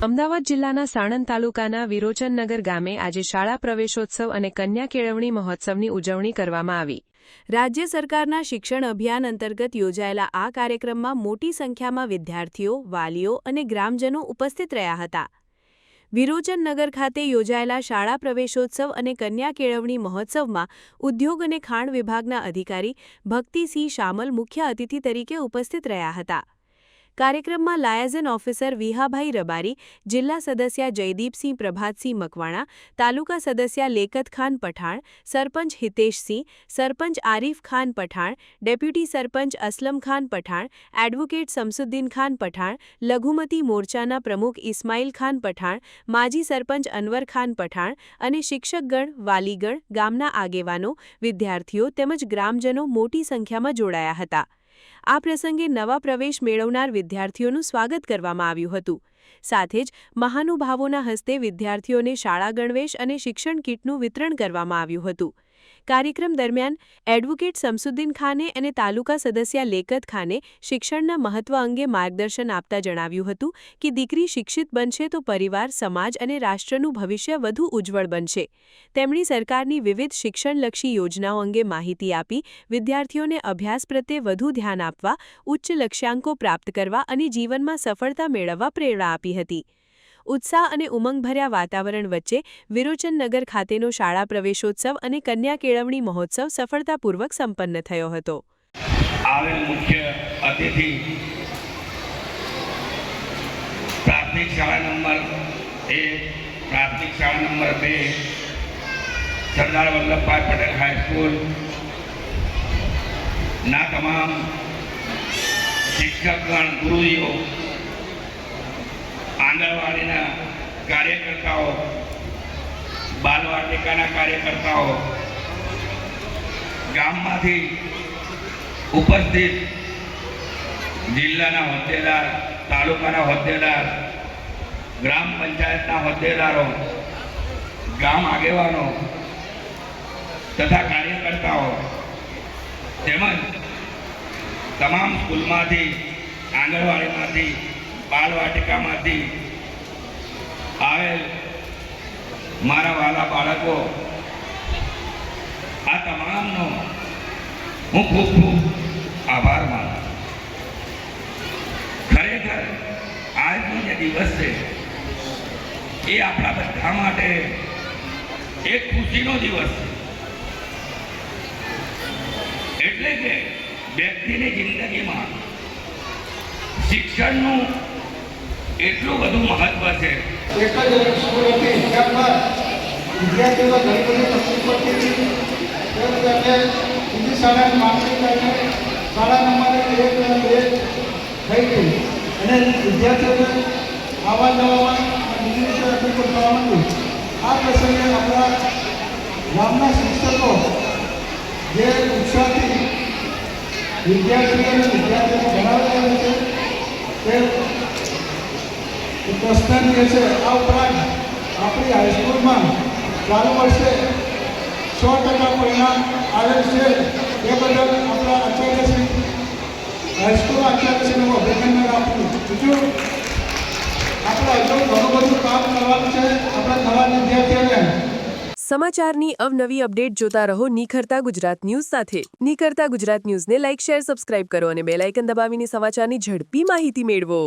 અમદાવાદ જિલ્લાના સાણંદ તાલુકાના વિરોચનનગર ગામે આજે શાળા પ્રવેશોત્સવ અને કન્યા કેળવણી મહોત્સવની ઉજવણી કરવામાં આવી। રાજ્ય સરકારના શિક્ષણ અભિયાન અંતર્ગત યોજાયેલા આ કાર્યક્રમમાં મોટી સંખ્યામાં વિદ્યાર્થીઓ, વાલીઓ અને ગ્રામજનો ઉપસ્થિત રહ્યા હતા। વિરોચનનગર ખાતે યોજાયેલા શાળા પ્રવેશોત્સવ અને કન્યા કેળવણી મહોત્સવમાં ઉદ્યોગ અને ખાણ વિભાગના અધિકારી ભક્તિસિંહ શામલ મુખ્ય અતિથિ તરીકે ઉપસ્થિત રહ્યા હતા। કાર્યક્રમમાં લાયઝન ઓફિસર વિહાભાઈ રબારી, જિલ્લા સદસ્ય જયદીપસિંહ પ્રભાતસિંહ મકવાણા, તાલુકા સદસ્ય લેકત ખાન પઠાણ, સરપંચ હિતેશસિંહ, સરપંચ આરીફ ખાન પઠાણ, ડેપ્યુટી સરપંચ અસલમ ખાન પઠાણ, એડવોકેટ શમસુદ્દીન ખાન પઠાણ, લઘુમતી મોરચાના પ્રમુખ ઇસ્માઇલ ખાન પઠાણ, માજી સરપંચ અનવર ખાન પઠાણ અને શિક્ષકગણ, વાલીગણ, ગામના આગેવાનો, વિદ્યાર્થીઓ તેમજ ગ્રામજનો મોટી સંખ્યામાં જોડાયા હતા। આ પ્રસંગે નવા પ્રવેશ મેળવનાર વિદ્યાર્થીઓનું સ્વાગત કરવામાં આવ્યું હતું। સાથે જ મહાનુભાવોના હસ્તે વિદ્યાર્થીઓને શાળા ગણવેશ અને શિક્ષણ કીટનું વિતરણ કરવામાં આવ્યું હતું। કાર્યક્રમ દરમિયાન એડવોકેટ શમસુદ્દીન ખાને અને તાલુકા સદસ્ય લેકત ખાને શિક્ષણના મહત્વ અંગે માર્ગદર્શન આપતા જણાવ્યું હતું કે દીકરી શિક્ષિત બનશે તો પરિવાર, સમાજ અને રાષ્ટ્રનું ભવિષ્ય વધુ ઉજ્જવળ બનશે। તેમણે સરકારની વિવિધ શિક્ષણલક્ષી યોજનાઓ અંગે માહિતી આપી વિદ્યાર્થીઓને અભ્યાસ પ્રત્યે વધુ ધ્યાન આપવા, ઉચ્ચ લક્ષ્યાંકો પ્રાપ્ત કરવા અને જીવનમાં સફળતા મેળવવા પ્રેરણા આપી હતી। ઉત્સાહ અને ઉમંગભર્યા વાતાવરણ વચ્ચે વિરોચનનગર ખાતેનો શાળા પ્રવેશોત્સવ અને કન્યા કેળવણી મહોત્સવ સફળતાપૂર્વક સંપન્ન થયો હતો। આવેલ મુખ્ય અતિથિ પ્રાથમિક શાળા નંબર 1, પ્રાથમિક શાળા નંબર 2, સરદાર વલ્લભભાઈ પટેલ હાઈસ્કૂલ ના તમામ શિક્ષકગણ, ગુરુજીઓ, આંગણવાડીના કાર્યકર્તાઓ, બાલવાટિકાના કાર્યકર્તાઓ, ગામમાંથી ઉપસ્થિત જિલ્લાના હોદ્દેદાર, તાલુકાના હોદ્દેદાર, ગ્રામ પંચાયતના હોદ્દેદારો, ગામ આગેવાનો તથા કાર્યકર્તાઓ તેમજ તમામ સ્કૂલમાંથી, આંગણવાડીમાંથી, બાલવાટિકામાંથી આવેલ મારા વાલા બાળકો, આ તમામનો હું ખૂબ ખૂબ આભાર માનું। ખરેખર આજનો જે દિવસ છે એ આપણા બધા માટે એક ખુશીનો દિવસ છે। એટલે કે વ્યક્તિની જિંદગીમાં શિક્ષણનું એટલું બધું મહત્વ છે। એક જ સ્કૂલ હતી ત્યારબાદ વિદ્યાર્થીઓ ઘણી બધી તકલીફ પડતી હતી, એટલે બીજી શાળાની માંગણી કરીને શાળા નંબર 1 અને 2 થઈ ગઈ અને વિદ્યાર્થીઓને આવવા જવામાં બીજી રીતે તકલીફ થવા માંડી। આ પ્રસંગે આપણા ગામના શિક્ષકો જે ઉત્સાહથી વિદ્યાર્થીઓને ભણાવી રહ્યા છે તે પ્રસ્થાન છે। આ ઉપરાંત આપણી હાઈસ્કૂલમાં ચાલુ વર્ષે 100% પરિણામ આવેલ છે। એ બદલ આપણા આચાર્યશ્રી, હાઈસ્કૂલ આચાર્યશ્રીને હું અભિનંદન આપું છું। બીજું આપણે હજુ ઘણું બધું કામ કરવાનું છે આપણા નવા વિદ્યાર્થીઓને। સમાચારની અવનવી અપડેટ જોતા રહો નિખરતા ગુજરાત ન્યૂઝ સાથે। નિખરતા ગુજરાત ન્યૂઝને લાઇક, શેર, સબસ્ક્રાઇબ કરો અને બેલ આઇકન દબાવીને સમાચારની ઝડપી માહિતી મેળવો।